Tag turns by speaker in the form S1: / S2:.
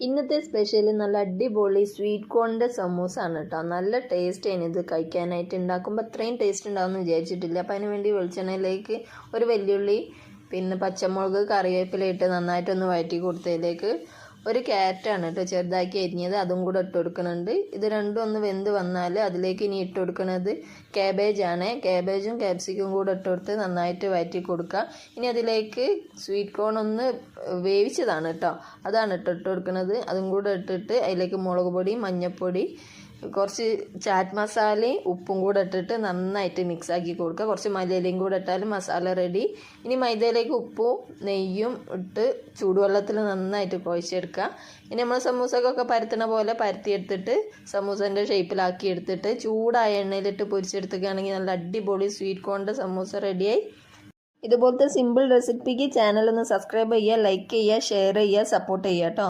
S1: ഇന്നത്തെ സ്പെഷ്യൽ നല്ല അടിപൊളി സ്വീറ്റ് കോണിൻ്റെ സമൂസ ആണ് കേട്ടോ. നല്ല ടേസ്റ്റ് ആണ് ഇത് കഴിക്കാനായിട്ട്. ഉണ്ടാക്കുമ്പോൾ അത്രയും ടേസ്റ്റ് ഉണ്ടാവുമെന്ന് വിചാരിച്ചിട്ടില്ല. അപ്പോൾ അതിന് വേണ്ടി വെളിച്ചെണ്ണയിലേക്ക് ഒരു വെല്ലുള്ളി, പിന്നെ പച്ചമുളക്, കറിവേപ്പില ഇട്ട് നന്നായിട്ടൊന്ന് വഴറ്റി കൊടുത്തതിലേക്ക് ഒരു ക്യാരറ്റാണ് കേട്ടോ ചെറുതാക്കി അരിഞ്ഞത്, അതും കൂടെ ഇട്ട് കൊടുക്കുന്നുണ്ട്. ഇത് രണ്ടും ഒന്ന് വെന്ത് വന്നാൽ അതിലേക്ക് ഇനി ഇട്ട് കൊടുക്കുന്നത് ക്യാബേജാണ്. ക്യാബേജും ക്യാപ്സിക്കും കൂടെ ഇട്ട് കൊടുത്ത് നന്നായിട്ട് വഴറ്റി കൊടുക്കുക. ഇനി അതിലേക്ക് സ്വീറ്റ് കോൺ ഒന്ന് വേവിച്ചതാണ് കേട്ടോ, അതാണ് ഇട്ട് കൊടുക്കുന്നത്. അതും കൂടെ ഇട്ടിട്ട് അതിലേക്ക് മുളക് പൊടി, മഞ്ഞൾപ്പൊടി, കുറച്ച് ചാറ്റ് മസാലയും ഉപ്പും കൂടെ ഇട്ടിട്ട് നന്നായിട്ട് മിക്സാക്കി കൊടുക്കുക. കുറച്ച് മല്ലിയിലയും കൂടെ ഇട്ടാലും മസാല റെഡി. ഇനി മൈദയിലേക്ക് ഉപ്പും നെയ്യും ഇട്ട് ചൂടുവെള്ളത്തിൽ നന്നായിട്ട് കുഴച്ചെടുക്കുക. ഇനി നമ്മൾ സമൂസക്കൊക്കെ പരത്തണ പോലെ പരത്തിയെടുത്തിട്ട് സമൂസൻ്റെ ഷേപ്പിലാക്കി എടുത്തിട്ട് ചൂടായ എണ്ണയിലിട്ട് പൊരിച്ചെടുത്തുകയാണെങ്കിൽ നല്ല അടിപൊളി സ്വീറ്റ് കോണിൻ്റെ സമൂസ റെഡിയായി. ഇതുപോലത്തെ സിമ്പിൾ റെസിപ്പിക്ക് ചാനൽ ഒന്ന് സബ്സ്ക്രൈബ് ചെയ്യുക, ലൈക്ക് ചെയ്യുക, ഷെയർ ചെയ്യുക, സപ്പോർട്ട് ചെയ്യുക കേട്ടോ.